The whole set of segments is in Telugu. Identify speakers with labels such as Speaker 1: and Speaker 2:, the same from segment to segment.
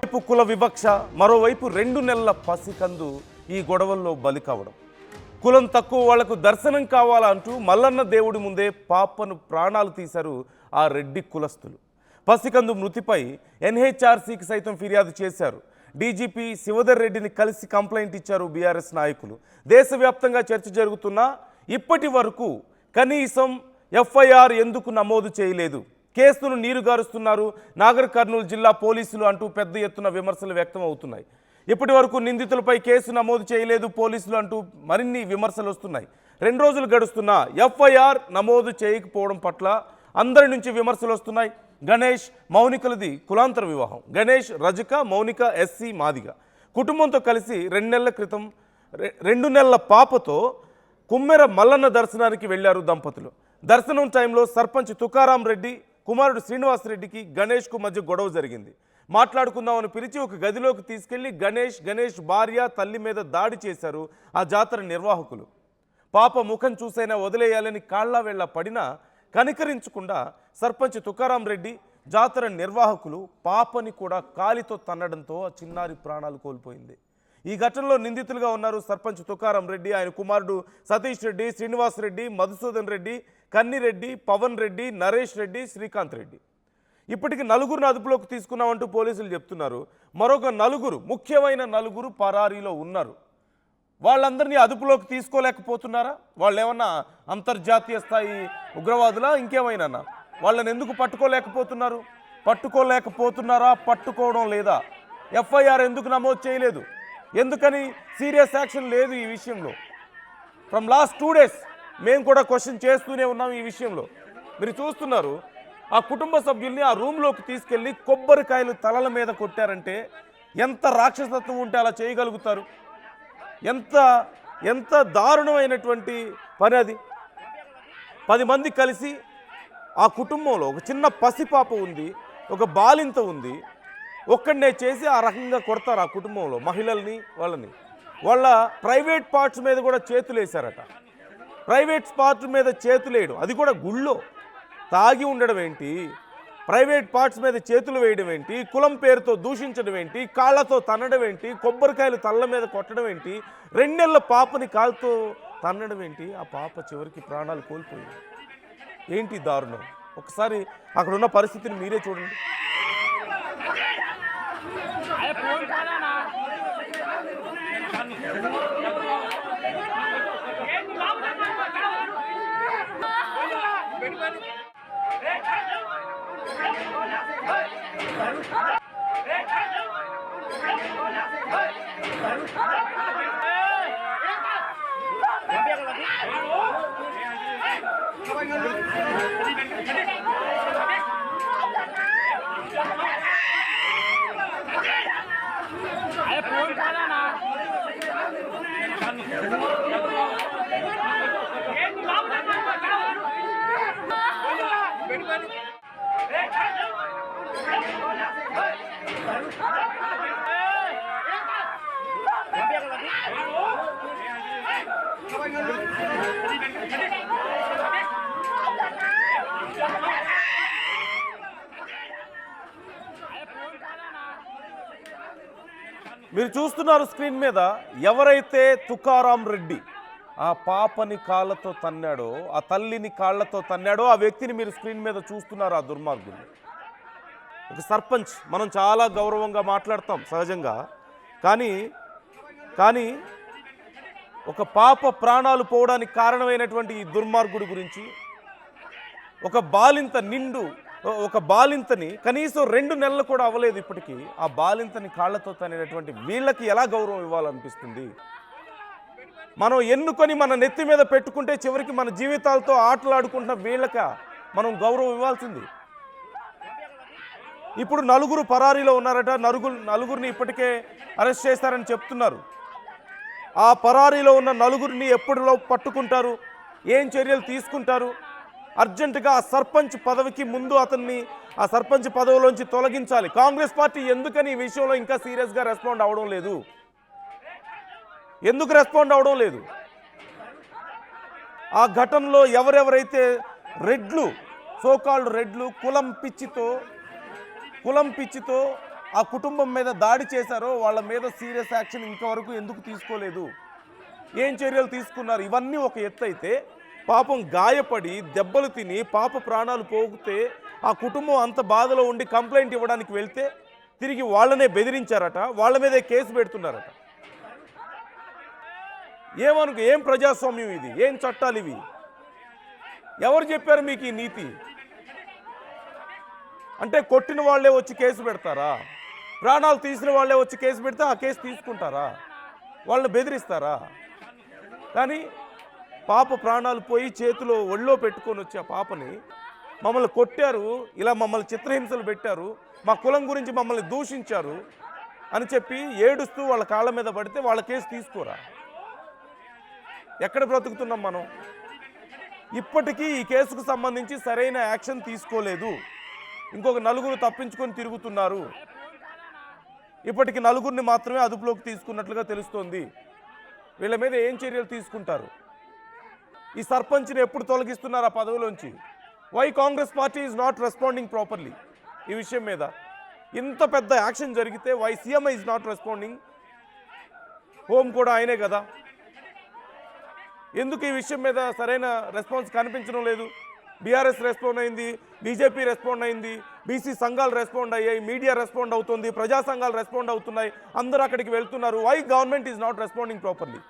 Speaker 1: వైపు కుల వివక్ష, మరోవైపు 2 నెలల పసికందు ఈ గొడవల్లో బలి కావడం. కులం తక్కువ వాళ్లకు దర్శనం కావాలంటూ మల్లన్న దేవుడి ముందే పాపను ప్రాణాలు తీశారు ఆ రెడ్డి కులస్తులు. పసికందు మృతిపై ఎన్హెచ్ఆర్సీకి సైతం ఫిర్యాదు చేశారు. డీజీపీ శివధర్ రెడ్డిని కలిసి కంప్లైంట్ ఇచ్చారు బీఆర్ఎస్ నాయకులు. దేశవ్యాప్తంగా చర్చ జరుగుతున్నా ఇప్పటి వరకు కనీసం ఎఫ్ఐఆర్ ఎందుకు నమోదు చేయలేదు? కేసును నీరుగారుస్తున్నారు నాగర్ కర్నూలు జిల్లా పోలీసులు అంటూ పెద్ద ఎత్తున విమర్శలు వ్యక్తం అవుతున్నాయి. ఇప్పటి వరకు నిందితులపై కేసు నమోదు చేయలేదు పోలీసులు అంటూ మరిన్ని విమర్శలు వస్తున్నాయి. 2 రోజులు గడుస్తున్నా ఎఫ్ఐఆర్ నమోదు చేయకపోవడం పట్ల అందరి నుంచి విమర్శలు వస్తున్నాయి. గణేష్ మౌనికలది కులాంతర వివాహం. గణేష్ రజక, మౌనిక ఎస్సీ మాదిగ. కుటుంబంతో కలిసి 2 నెలల క్రితం 2 నెలల పాపతో కుమ్మెర మల్లన్న దర్శనానికి వెళ్లారు దంపతులు. దర్శనం టైంలో సర్పంచ్ తుకారాం రెడ్డి కుమారుడు శ్రీనివాస్ రెడ్డికి గణేష్కు మధ్య గొడవ జరిగింది. మాట్లాడుకుందామని పిలిచి ఒక గదిలోకి తీసుకెళ్లి గణేష్ భార్య తల్లి మీద దాడి చేశారు ఆ జాతర నిర్వాహకులు. పాప ముఖం చూసైనా వదిలేయాలని కాళ్లా వేళ్ల పడినా కనికరించకుండా సర్పంచ్ తుకారాం రెడ్డి జాతర నిర్వాహకులు పాపని కూడా కాలితో తన్నడంతో ఆ చిన్నారి ప్రాణాలు కోల్పోయింది. ఈ ఘటనలో నిందితులుగా ఉన్నారు సర్పంచ్ తుకారాం రెడ్డి, ఆయన కుమారుడు సతీష్ రెడ్డి, శ్రీనివాస్ రెడ్డి, మధుసూదన్ రెడ్డి, కన్నిరెడ్డి, పవన్ రెడ్డి, నరేష్ రెడ్డి, శ్రీకాంత్ రెడ్డి. ఇప్పటికి 4గురిని అదుపులోకి తీసుకున్నామంటూ పోలీసులు చెప్తున్నారు. మరొక 4 ముఖ్యమైన 4 పరారీలో ఉన్నారు. వాళ్ళందరినీ అదుపులోకి తీసుకోలేకపోతున్నారా? వాళ్ళు ఏమన్నా అంతర్జాతీయ స్థాయి ఉగ్రవాదులా ఇంకేమైనా? వాళ్ళని ఎందుకు పట్టుకోలేకపోతున్నారు? పట్టుకోలేకపోతున్నారా? పట్టుకోవడం లేదా? ఎఫ్ఐఆర్ ఎందుకు నమోదు చేయలేదు? ఎందుకని సీరియస్ యాక్షన్ లేదు ఈ విషయంలో? ఫ్రమ్ లాస్ట్ 2 days మేము కూడా క్వశ్చన్ చేస్తూనే ఉన్నాం ఈ విషయంలో. మీరు చూస్తున్నారు, ఆ కుటుంబ సభ్యుల్ని ఆ రూమ్లోకి తీసుకెళ్ళి కొబ్బరికాయలు తలల మీద కొట్టారంటే ఎంత రాక్షసత్వం ఉంటే అలా చేయగలుగుతారు? ఎంత దారుణమైనటువంటి పని అది. 10 మంది కలిసి ఆ కుటుంబంలో ఒక చిన్న పసిపాప ఉంది, ఒక బాలింత ఉంది, ఒక్కడనే చేసి ఆ రకంగా కొడతారు ఆ కుటుంబంలో మహిళల్ని, వాళ్ళ ప్రైవేట్ పార్ట్స్ మీద కూడా చేతులు వేశారట. ప్రైవేట్ పార్ట్స్ మీద చేతులు వేయడం, అది కూడా గుళ్ళో తాగి ఉండడం ఏంటి? ప్రైవేట్ పార్ట్స్ మీద చేతులు వేయడం ఏంటి? కులం పేరుతో దూషించడం ఏంటి? కాళ్ళతో తన్నడం ఏంటి? కొబ్బరికాయలు తల్ల మీద కొట్టడం ఏంటి? 2 నెలల పాపని కాళ్ళతో తన్నడం ఏంటి? ఆ పాప చివరికి ప్రాణాలు కోల్పోయింది. ఏంటి దారుణం? ఒకసారి అక్కడ ఉన్న పరిస్థితిని మీరే చూడండి. మీరు చూస్తున్నారు స్క్రీన్ మీద, ఎవరైతే తుకారాం రెడ్డి ఆ పాపని కాళ్ళతో తన్నాడో, ఆ తల్లిని కాళ్ళతో తన్నాడో, ఆ వ్యక్తిని మీరు స్క్రీన్ మీద చూస్తున్నారు. ఆ దుర్మార్గులు ఒక సర్పంచ్. మనం చాలా గౌరవంగా మాట్లాడతాం సహజంగా, కానీ ఒక పాప ప్రాణాలు పోవడానికి కారణమైనటువంటి ఈ దుర్మార్గుడి గురించి, ఒక బాలింతని కనీసం 2 నెలలు కూడా అవ్వలేదు ఇప్పటికీ, ఆ బాలింతని కాళ్లతో తనేటువంటి వీళ్ళకి ఎలా గౌరవం ఇవ్వాలనిపిస్తుంది? మనం ఎన్నుకొని మన నెత్తి మీద పెట్టుకుంటే చివరికి మన జీవితాలతో ఆటలాడుకుంటున్న వీళ్ళక మనం గౌరవం ఇవ్వాల్సింది. ఇప్పుడు 4 పరారీలో ఉన్నారట. 4గురిని ఇప్పటికే అరెస్ట్ చేశారని చెప్తున్నారు. ఆ పరారీలో ఉన్న 4గురిని ఎప్పటిలో పట్టుకుంటారు? ఏం చర్యలు తీసుకుంటారు? అర్జెంటుగా ఆ సర్పంచ్ పదవికి ముందు అతన్ని ఆ సర్పంచ్ పదవిలోంచి తొలగించాలి. కాంగ్రెస్ పార్టీ ఎందుకని ఈ విషయంలో ఇంకా సీరియస్గా రెస్పాండ్ అవడం లేదు? ఎందుకు రెస్పాండ్ అవడం లేదు? ఆ ఘటనలో ఎవరెవరైతే రెడ్లు, సోకాల్డ్ రెడ్లు కులం పిచ్చితో ఆ కుటుంబం మీద దాడి చేశారో వాళ్ళ మీద సీరియస్ యాక్షన్ ఇంతవరకు ఎందుకు తీసుకోలేదు? ఏం చర్యలు తీసుకున్నారు? ఇవన్నీ ఒక ఎత్తు అయితే, పాపం గాయపడి దెబ్బలు తిని పాప ప్రాణాలు పోగితే ఆ కుటుంబం అంత బాధలో ఉండి కంప్లైంట్ ఇవ్వడానికి వెళ్తే తిరిగి వాళ్ళనే బెదిరించారట, వాళ్ళ మీదే కేసు పెడుతున్నారట. ఏం ప్రజాస్వామ్యం ఇది? ఏం చట్టాలు ఇవి? ఎవరు చెప్పారు మీకు ఈ నీతి? అంటే కొట్టిన వాళ్ళే వచ్చి కేసు పెడతారా? ప్రాణాలు తీసిన వాళ్ళే వచ్చి కేసు పెడితే ఆ కేసు తీసుకుంటారా? వాళ్ళని బెదిరిస్తారా? కానీ పాప ప్రాణాలు పోయి చేతిలో ఒళ్ళో పెట్టుకొని వచ్చి ఆ పాపని మమ్మల్ని కొట్టారు, ఇలా మమ్మల్ని చిత్రహింసలు పెట్టారు, మా కులం గురించి మమ్మల్ని దూషించారు అని చెప్పి ఏడుస్తూ వాళ్ళ కాళ్ళ మీద పడితే వాళ్ళ కేసు తీసుకోరా? ఎక్కడ బ్రతుకుతున్నాం మనం? ఇప్పటికీ ఈ కేసుకు సంబంధించి సరైన యాక్షన్ తీసుకోలేదు. ఇంకొక నలుగురు తప్పించుకొని తిరుగుతున్నారు. ఇప్పటికి నలుగురిని మాత్రమే అదుపులోకి తీసుకున్నట్లుగా తెలుస్తోంది. వీళ్ళ మీద ఏం చర్యలు తీసుకుంటారు? ఈ సర్పంచ్ని ఎప్పుడు తొలగిస్తున్నారు ఆ పదవిలోంచి? Why Congress party is not responding properly ఈ విషయం మీద? ఇంత పెద్ద యాక్షన్ జరిగితే why CM is not responding? Home కూడా ఆయనే కదా. ఎందుకు ఈ విషయం మీద సరైన రెస్పాన్స్ కనిపించడం లేదు? బీఆర్ఎస్ రెస్పాండ్ అయింది, బీజేపీ రెస్పాండ్ అయింది, బీసీ సంఘాలు రెస్పాండ్ అయ్యాయి, మీడియా రెస్పాండ్ అవుతుంది, ప్రజా సంఘాలు రెస్పాండ్ అవుతున్నాయి, అందరూ అక్కడికి వెళ్తున్నారు. Why government is not responding properly?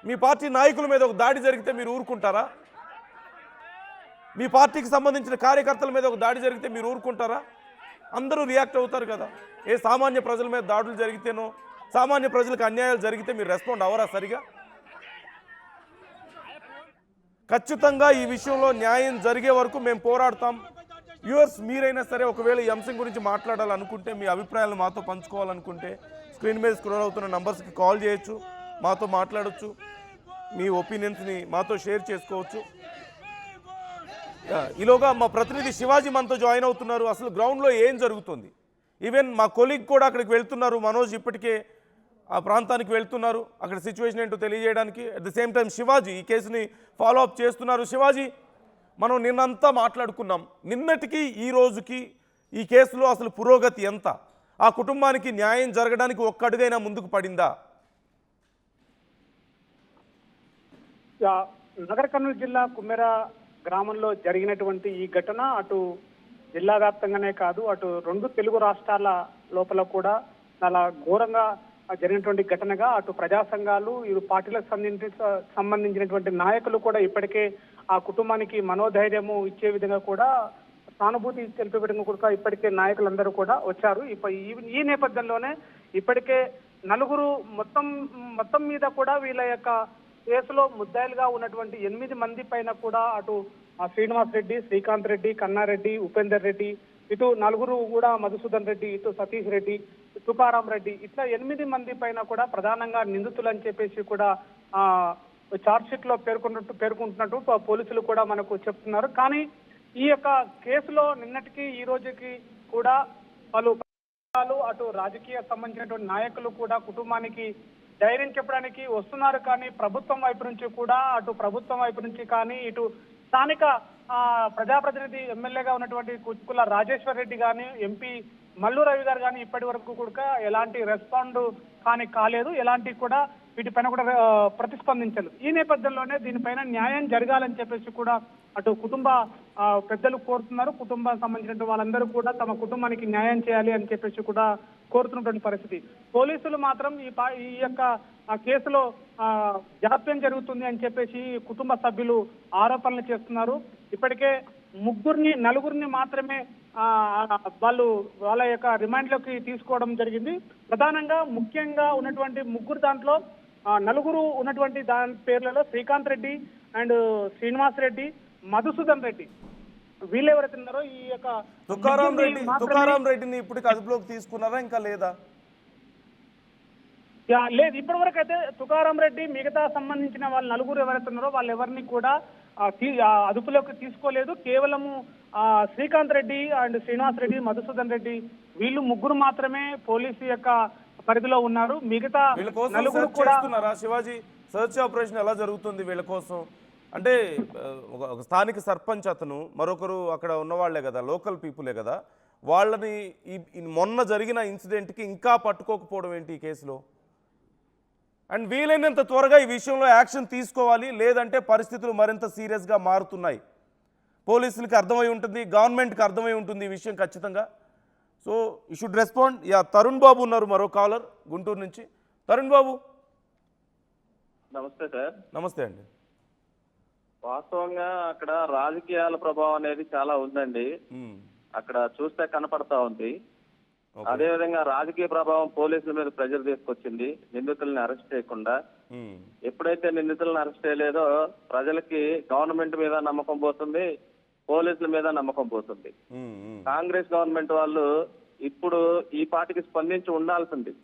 Speaker 1: మీ పార్టీ నాయకుల మీద ఒక దాడి జరిగితే మీరు ఊరుకుంటారా? మీ పార్టీకి సంబంధించిన కార్యకర్తల మీద ఒక దాడి జరిగితే మీరు ఊరుకుంటారా? అందరూ రియాక్ట్ అవుతారు కదా. ఏ సామాన్య ప్రజల మీద దాడులు జరిగితేనో, సామాన్య ప్రజలకు అన్యాయాలు జరిగితే మీరు రెస్పాండ్ అవ్వరా సరిగా? ఖచ్చితంగా ఈ విషయంలో న్యాయం జరిగే వరకు మేము పోరాడతాం. వ్యూవర్స్, మీరైనా సరే ఒకవేళ ఈ అంశం గురించి మాట్లాడాలనుకుంటే, మీ అభిప్రాయాలను మాతో పంచుకోవాలనుకుంటే స్క్రీన్ మీద స్క్రోల్ అవుతున్న నంబర్స్కి కాల్ చేయొచ్చు, మాతో మాట్లాడొచ్చు, మీ ఒపీనియన్స్ని మాతో షేర్ చేసుకోవచ్చు. ఈలోగా మా ప్రతినిధి శివాజీ మనతో జాయిన్ అవుతున్నారు. అసలు గ్రౌండ్లో ఏం జరుగుతుంది? ఈవెన్ మా కొలీగ్ కూడా అక్కడికి వెళ్తున్నారు. మనోజ్ ఇప్పటికే ఆ ప్రాంతానికి వెళ్తున్నారు, అక్కడ సిచ్యువేషన్ ఏంటో తెలియజేయడానికి. At the same time Shivaji ఈ కేసుని ఫాలో అప్ చేస్తున్నారు. శివాజీ, మనం నిన్నంతా మాట్లాడుకున్నాం. నిన్నటికి ఈ రోజుకి ఈ కేసులో అసలు పురోగతి ఎంత? ఆ కుటుంబానికి న్యాయం జరగడానికి ఒక్క అడుగైనా ముందుకు పడిందా?
Speaker 2: నగర కర్నూలు జిల్లా కుమ్మెర గ్రామంలో జరిగినటువంటి ఈ ఘటన అటు జిల్లా వ్యాప్తంగానే కాదు, అటు రెండు తెలుగు రాష్ట్రాల లోపల కూడా చాలా ఘోరంగా జరిగినటువంటి ఘటనగా అటు ప్రజా సంఘాలు, ఇరు పార్టీలకు సంబంధించినటువంటి నాయకులు కూడా ఇప్పటికే ఆ కుటుంబానికి మనోధైర్యము ఇచ్చే విధంగా కూడా, సానుభూతి తెలిపే విధంగా కూడా ఇప్పటికే నాయకులందరూ కూడా వచ్చారు. ఈ నేపథ్యంలోనే ఇప్పటికే నలుగురు మొత్తం మీద కూడా వీళ్ళ యొక్క కేసులో ముద్దాయిలుగా ఉన్నటువంటి 8 మంది పైన కూడా అటు శ్రీనివాస్ రెడ్డి, శ్రీకాంత్ రెడ్డి, కన్నారెడ్డి, ఉపేందర్ రెడ్డి, ఇటు నలుగురు కూడా మధుసూదన్ రెడ్డి, ఇటు సతీష్ రెడ్డి, తుకారాం రెడ్డి, ఇట్లా 8 మంది పైన కూడా ప్రధానంగా నిందితులు అని చెప్పేసి కూడా చార్జ్ షీట్ లో పేర్కొంటున్నట్టు పోలీసులు కూడా మనకు చెప్తున్నారు. కానీ ఈ యొక్క కేసులో నిన్నటికి ఈ రోజుకి కూడా పలు అటు రాజకీయ సంబంధించినటువంటి నాయకులు కూడా కుటుంబానికి ధైర్యం చెప్పడానికి వస్తున్నారు. కానీ ప్రభుత్వం వైపు నుంచి కూడా, అటు ప్రభుత్వం వైపు నుంచి కానీ, ఇటు స్థానిక ప్రజాప్రతినిధి ఎమ్మెల్యేగా ఉన్నటువంటి కుచ్కుల రాజేశ్వర్ రెడ్డి కానీ, ఎంపీ మల్లు రవి గారు కానీ ఇప్పటి వరకు కూడా ఎలాంటి రెస్పాండ్ కాలేదు, ఎలాంటి కూడా వీటిపైన కూడా ప్రతిస్పందించలేదు. ఈ నేపథ్యంలోనే దీనిపైన న్యాయం జరగాలని చెప్పేసి కూడా అటు కుటుంబ పెద్దలు కోరుతున్నారు. కుటుంబానికి సంబంధించిన వాళ్ళందరూ కూడా తమ కుటుంబానికి న్యాయం చేయాలి అని చెప్పేసి కూడా కోరుతున్నటువంటి పరిస్థితి. పోలీసులు మాత్రం ఈ యొక్క కేసులో జాప్యం జరుగుతుంది అని చెప్పేసి కుటుంబ సభ్యులు ఆరోపణలు చేస్తున్నారు. ఇప్పటికే నలుగురిని మాత్రమే వాళ్ళ యొక్క రిమాండ్ లోకి తీసుకోవడం జరిగింది. ప్రధానంగా ముఖ్యంగా ఉన్నటువంటి ముగ్గురు దాంట్లో నలుగురు ఉన్నటువంటి దాని పేర్లలో శ్రీకాంత్ రెడ్డి అండ్ శ్రీనివాస్ రెడ్డి, మధుసూదన్ రెడ్డి, వీళ్ళు ఎవరైతే ఉన్నారో ఈ యొక్క
Speaker 1: తుకారాం రెడ్డిని ఇప్పటికి అదుపులోకి తీసుకున్నారా ఇంకా లేదా?
Speaker 2: లేదు, ఇప్పటి వరకు అయితే తుకారాం రెడ్డి మిగతా సంబంధించిన వాళ్ళు నలుగురు ఎవరైతే ఉన్నారో వాళ్ళు ఎవరిని కూడా అదుపులోకి తీసుకోలేదు. కేవలము శ్రీకాంత్ రెడ్డి అండ్ శ్రీనివాస్ రెడ్డి, మధుసూదన్ రెడ్డి, వీళ్ళు ముగ్గురు మాత్రమే పోలీసు యొక్క పరిధిలో ఉన్నారు. మిగతా నలుగురు కూడా
Speaker 1: శివాజీ, సర్చ్ ఆపరేషన్ ఎలా జరుగుతుంది వీళ్ళ కోసం? అంటే ఒక స్థానిక సర్పంచ్ అతను, మరొకరు అక్కడ ఉన్నవాళ్లే కదా, లోకల్ పీపులే కదా, వాళ్ళని మొన్న జరిగిన ఇన్సిడెంట్కి ఇంకా పట్టుకోకపోవడం ఏంటి ఈ కేసులో? అండ్ వీలైనంత త్వరగా ఈ విషయంలో యాక్షన్ తీసుకోవాలి, లేదంటే పరిస్థితులు మరింత సీరియస్గా మారుతున్నాయి. పోలీసులకి అర్థమై ఉంటుంది, గవర్నమెంట్కి అర్థమై ఉంటుంది ఈ విషయం ఖచ్చితంగా. So you should respond. Yeah, Tarun Babu ఉన్నారు, మరో కాలర్ గుంటూరు నుంచి. తరుణ్ బాబు.
Speaker 3: నమస్తే సార్.
Speaker 1: నమస్తే అండి.
Speaker 3: వాస్తవంగా అక్కడ రాజకీయాల ప్రభావం అనేది చాలా ఉందండి. అక్కడ చూస్తే కనపడతా ఉంది. అదేవిధంగా రాజకీయ ప్రభావం పోలీసుల మీద ప్రెజర్ తీసుకొచ్చింది నిందితుల్ని అరెస్ట్ చేయకుండా. ఎప్పుడైతే నిందితులను అరెస్ట్ చేయలేదో ప్రజలకి గవర్నమెంట్ మీద నమ్మకం పోతుంది, పోలీసుల మీద నమ్మకం పోతుంది. కాంగ్రెస్ గవర్నమెంట్ వాళ్ళు ఇప్పుడు ఈ పార్టీకి స్పందించి ఉండాల్సింది.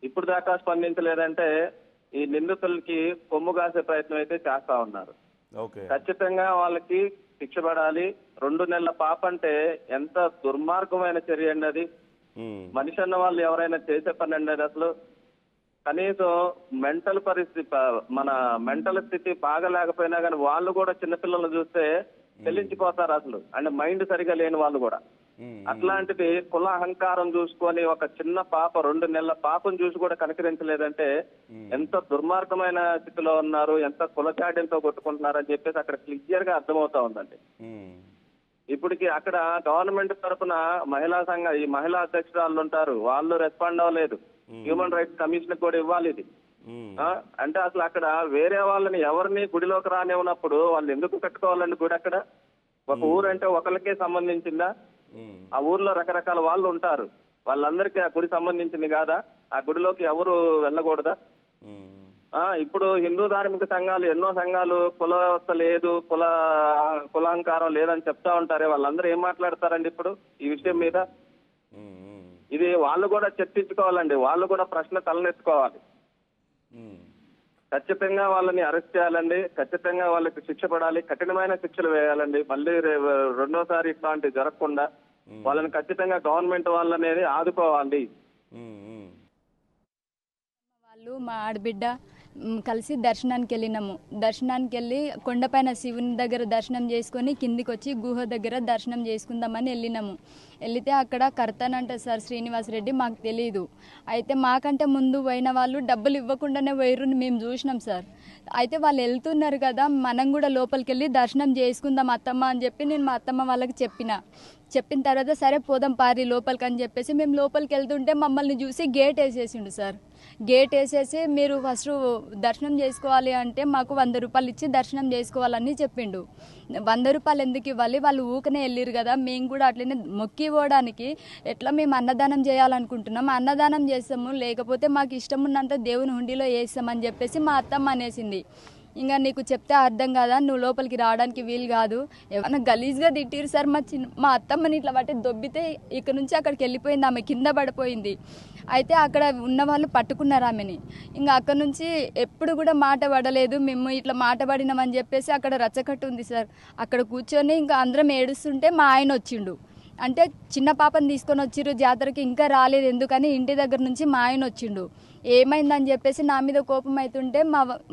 Speaker 3: ఇప్పుడు దాకా స్పందించలేదంటే ఈ నిందితులకి కొమ్ము కాసే ప్రయత్నం అయితే చేస్తా ఉన్నారు. ఖచ్చితంగా వాళ్ళకి శిక్ష పడాలి. 2 నెలల పాప అంటే ఎంత దుర్మార్గమైన చర్య అండి అది. మనిషి అన్న వాళ్ళు ఎవరైనా చేసే పని అండి అది. అసలు కనీసం మెంటల్ పరిస్థితి, మన మెంటల్ స్థితి బాగలేకపోయినా కానీ వాళ్ళు కూడా చిన్నపిల్లలను చూస్తే చెల్లించిపోతారు అసలు. అంటే మైండ్ సరిగా లేని వాళ్ళు కూడా. అట్లాంటిది కుల అహంకారం చూసుకొని ఒక చిన్న పాప, 2 నెలల పాపను చూసి కూడా కనికరించలేదంటే ఎంత దుర్మార్గమైన స్థితిలో ఉన్నారు, ఎంత కులచాడ్యంతో కొట్టుకుంటున్నారు అని చెప్పేసి అక్కడ క్లియర్ గా అర్థమవుతా ఉందండి. ఇప్పటికి అక్కడ గవర్నమెంట్ తరఫున ఈ మహిళా అధ్యక్షురాలు ఉంటారు, వాళ్ళు రెస్పాండ్ అవ్వలేదు. హ్యూమన్ రైట్స్ కమిషన్ కూడా ఇవ్వాలి ఇది. అంటే అసలు అక్కడ వేరే వాళ్ళని ఎవరిని గుడిలోకి రానివ్వనప్పుడు వాళ్ళు ఎందుకు కట్టుకోవాలండి గుడి? అక్కడ ఒక ఊరు అంటే ఒకరికే సంబంధించిందా? ఆ ఊర్లో రకరకాల వాళ్ళు ఉంటారు, వాళ్ళందరికీ ఆ గుడి సంబంధించింది కాదా? ఆ గుడిలోకి ఎవరు వెళ్ళకూడదా? ఇప్పుడు హిందూ ధార్మిక సంఘాలు, ఎన్నో సంఘాలు కుల వ్యవస్థ లేదు, కులాంకారం లేదని చెప్తా ఉంటారే, వాళ్ళందరూ ఏం మాట్లాడతారండి ఇప్పుడు ఈ విషయం మీద? ఇది వాళ్ళు కూడా చర్చించుకోవాలండి, వాళ్ళు కూడా ప్రశ్న తలనెత్తుకోవాలి. ఖచ్చితంగా వాళ్ళని అరెస్ట్ చేయాలండి, ఖచ్చితంగా వాళ్ళకి శిక్ష పడాలి, కఠినమైన శిక్షలు వేయాలండి. మళ్ళీ రెండోసారి ఇట్లాంటివి జరగకుండా వాళ్ళని ఖచ్చితంగా గవర్నమెంట్ వాళ్ళనేది ఆదుకోవాలి.
Speaker 4: వాళ్ళు మా ఆడబిడ్డ కలిసి దర్శనానికి వెళ్ళినాము. దర్శనానికి వెళ్ళి కొండపైన శివుని దగ్గర దర్శనం చేసుకొని కిందికి వచ్చి గుహ దగ్గర దర్శనం చేసుకుందామని వెళ్ళినాము. వెళితే అక్కడ కర్తనంట సార్ శ్రీనివాసరెడ్డి, మాకు తెలియదు. అయితే మాకంటే ముందు పోయిన వాళ్ళు డబ్బులు ఇవ్వకుండానే పోయిర్రు, మేము చూసినాం సార్. అయితే వాళ్ళు వెళ్తున్నారు కదా, మనం కూడా లోపలికి వెళ్ళి దర్శనం చేసుకుందాం అత్తమ్మ అని చెప్పి నేను మా అత్తమ్మ వాళ్ళకి చెప్పిన తర్వాత సరే పోదాం పారి లోపలికి అని చెప్పేసి మేము లోపలికి వెళ్తుంటే మమ్మల్ని చూసి గేట్ వేసేసిండు సార్. గేట్ వేసేసి మీరు ఫస్ట్ దర్శనం చేసుకోవాలి అంటే మాకు 100 రూపాయలు ఇచ్చి దర్శనం చేసుకోవాలని చెప్పిండు. 100 రూపాయలు ఎందుకు ఇవ్వాలి, వాళ్ళు ఊకనే వెళ్ళిరు కదా, మేము కూడా అట్లనే మొక్కి పోవడానికి ఎట్లా మేము అన్నదానం చేయాలనుకుంటున్నాం, అన్నదానం చేస్తాము, లేకపోతే మాకు ఇష్టం ఉన్నంత దేవుని హుండీలో వేస్తామని చెప్పేసి మా అత్తమ్మ అనేసింది. ఇంకా నీకు చెప్తే అర్థం కదా, నువ్వు లోపలికి రావడానికి వీలు కాదు. ఏమన్నా గలీజ్గా తిట్టిరు సార్. మా అత్తమ్మని ఇట్లా బట్టి దొబ్బితే ఇక్కడ నుంచి అక్కడికి వెళ్ళిపోయింది, ఆమె కింద పడిపోయింది. అయితే అక్కడ ఉన్న వాళ్ళు పట్టుకున్నారు ఆమెని. ఇంకా అక్కడ నుంచి ఎప్పుడు కూడా మాట పడలేదు. మేము ఇట్లా మాట పడినామని చెప్పేసి అక్కడ రచ్చకట్టు ఉంది సార్, అక్కడ కూర్చొని ఇంకా అందరం ఏడుస్తుంటే మా ఆయన వచ్చిండు. అంటే చిన్న పాపని తీసుకొని వచ్చిర్రు జాతరకి, ఇంకా రాలేదు ఎందుకని ఇంటి దగ్గర నుంచి మా ఆయన వచ్చిండు. ఏమైందని చెప్పేసి నా మీద కోపం అవుతుంటే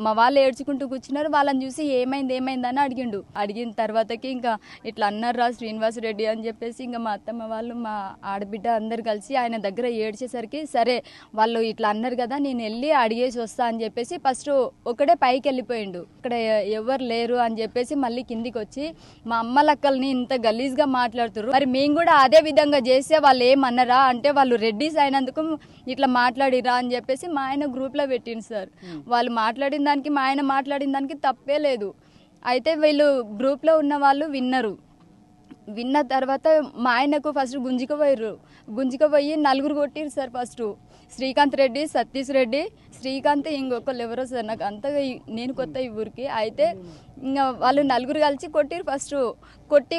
Speaker 4: మా వాళ్ళు ఏడ్చుకుంటూ కూర్చున్నారు. వాళ్ళని చూసి ఏమైందని అడిగిన తర్వాతకి ఇంకా ఇట్లా అన్నారా శ్రీనివాసరెడ్డి అని చెప్పేసి ఇంకా మా అత్తమ్మ వాళ్ళు మా ఆడబిడ్డ అందరు కలిసి ఆయన దగ్గర ఏడ్చేసరికి సరే వాళ్ళు ఇట్లా అన్నారు కదా, నేను వెళ్ళి అడిగేసి వస్తా అని చెప్పేసి ఫస్ట్ ఒకడే పైకి వెళ్ళిపోయిండు. ఇక్కడ ఎవరు లేరు అని చెప్పేసి మళ్ళీ కిందికి వచ్చి మా అమ్మలక్కల్ని ఇంత గలీజ్గా మాట్లాడుతున్నారు, మరి మేము కూడా అదే విధంగా చేస్తే వాళ్ళు ఏమన్నారా అంటే వాళ్ళు రెడ్డిస్ అయినందుకు ఇట్లా మాట్లాడిరా అని చెప్పేసి మా ఆయన గ్రూప్లో పెట్టిండు సార్. వాళ్ళు మాట్లాడిన దానికి మా ఆయన మాట్లాడిన దానికి తప్పే లేదు. అయితే వీళ్ళు గ్రూప్లో ఉన్న వాళ్ళు విన్న తర్వాత మా ఆయనకు ఫస్ట్ గుంజుకపోయి 4 కొట్టిరు సార్. ఫస్ట్ శ్రీకాంత్ రెడ్డి, సతీష్ రెడ్డి, శ్రీకాంత్, ఇంకొకళ్ళు ఎవరో సార్, నాకు అంతగా నేను కొత్త ఈ ఊరికి. అయితే ఇంకా వాళ్ళు 4 కలిసి కొట్టిరు. ఫస్ట్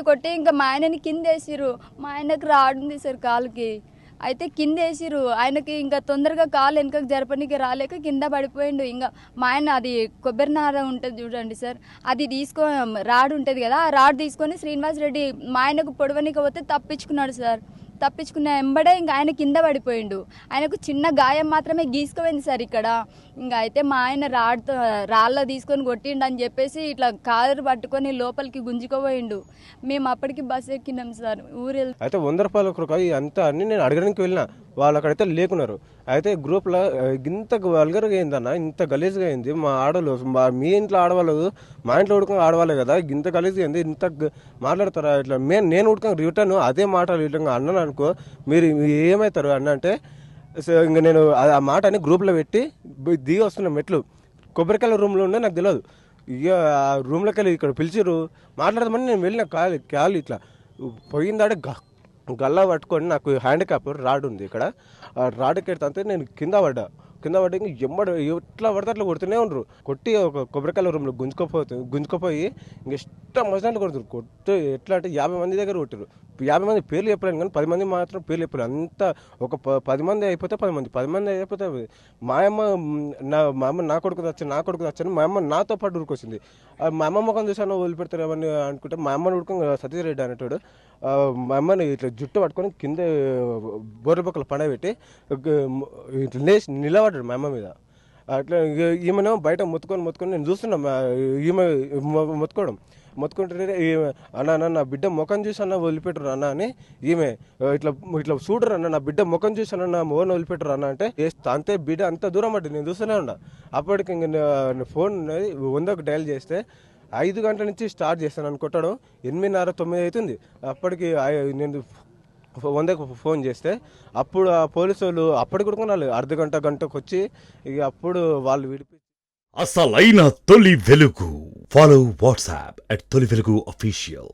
Speaker 4: కొట్టి ఇంకా మా ఆయనని కింద వేసిరు. మా ఆయనకు రాడుంది సార్ కాలుకి. అయితే కింద వేసిరు. ఆయనకి ఇంకా తొందరగా కాలు వెనకకు జరపనికి రాలేక కింద పడిపోయిండు. ఇంకా మా ఆయన అది కొబ్బరి నార ఉంటుంది చూడండి సార్, అది రాడు ఉంటుంది కదా, ఆ రాడు తీసుకొని శ్రీనివాసరెడ్డి మా ఆయనకు పొడవనికి పోతే తప్పించుకున్నాడు సార్. తప్పించుకున్న వెంబడే ఇంకా ఆయన కింద పడిపోయిండు. ఆయనకు చిన్న గాయం మాత్రమే గీసుకుపోయింది సార్ ఇక్కడ. ఇంకా అయితే మా ఆయన రాళ్ళ తీసుకొని కొట్టిండు అని చెప్పేసి ఇట్లా కారు పట్టుకొని లోపలికి గుంజుకోపోయిండు. మేము అప్పటికి బస్సు ఎక్కినాం సార్.
Speaker 5: అయితే 100 రూపాయల రూపాయి అంతా అన్ని నేను అడగడానికి వెళ్ళిన, వాళ్ళు అక్కడైతే లేకున్నారు. అయితే గ్రూప్లో ఇంత వల్గర్గా అయిందన్న, ఇంత గలీజ్గా అయింది. మా ఆడవాళ్ళు, మీ ఇంట్లో ఆడవాళ్ళు మా ఇంట్లో ఉడుకొని ఆడవాళ్ళే కదా, ఇంత గలీజ్గా అయింది. ఇంత మాట్లాడతారా ఇట్లా? నేను ఉడకని రిటర్న్ అదే మాటలు ఇట్లా అన్నాను అనుకో, మీరు ఏమవుతారు అన్న అంటే, సో ఇంక నేను ఆ మాటని గ్రూప్లో పెట్టి దిగి వస్తున్న మెట్లు కొబ్బరికాయల రూమ్లో ఉండే నాకు తెలియదు. ఇక ఆ రూమ్లోకి వెళ్ళి ఇక్కడ పిలిచిరు మాట్లాడదామని నేను వెళ్ళిన కాలు ఇట్లా పోయిందాడే గల్లా పట్టుకొని, నాకు హ్యాండిక్యాప్ రాడ్ ఉంది ఇక్కడ, రాడ్ ఎక్కితే నేను కింద పడ్డా ఇంక ఎట్లా పడితే అట్లా కొడుతూనే ఉండరు. కొట్టి ఒక కొబ్బరికాయల రూమ్లో గుంజుకోపోయి ఇంక ఇష్టం వచ్చినట్లు కొడుతురు. ఎట్లా అంటే 50 మంది దగ్గర కొట్టారు. 50 మంది పేర్లు చెప్పలేను కానీ 10 మంది మాత్రం పేర్లు చెప్పలేరు. అంతా ఒక 10 మంది అయిపోతే 10 మంది అయిపోతే మా అమ్మ నా కొడుకు తెచ్చాను మా అమ్మ నాతో పాటు ఉరికొచ్చింది. మా అమ్మ ముఖం చూసాను వదిలిపెడతారు ఏమని అనుకుంటే, మా అమ్మని ఉడుకొని సతీష్ రెడ్డి అనేటాడు మా అమ్మని ఇట్లా జుట్టు పట్టుకొని కింద బోర్ల పక్కల పండబెట్టి ఇట్లా లేచి నిలబడ్డాడు మా అమ్మ మీద. అట్లా ఈమెను బయట మొత్తుకొని నేను చూస్తున్నా ఈమె మొత్తుకుంటే అన్న నా బిడ్డ ముఖం చూసి అన్న వదిలిపెట్టరు అన్న అని, ఈమె ఇట్లా చూడరు అన్న నా బిడ్డ ముఖం చూసి అన్న నా మోహన్ వదిలిపెట్టరు అన్న అంటే, అంతే బిడ్డ అంత దూరం పడ్డా నేను చూస్తూనే ఉన్నా. అప్పటికి ఇంక ఫోన్ 100కు డయల్ చేస్తే 5 గంటల నుంచి స్టార్ట్ చేస్తాను అని కొట్టడం 8:30, 9 అవుతుంది. అప్పటికి నేను 100కు ఫోన్ చేస్తే అప్పుడు ఆ పోలీసు వాళ్ళు అప్పటికి కూడా అర్ధ గంటకు వచ్చి ఇక అప్పుడు వాళ్ళు విడిపి
Speaker 6: అసలైన తొలి వెలుగు. ఫాలో వాట్సాప్ @తొలి వెలుగు official.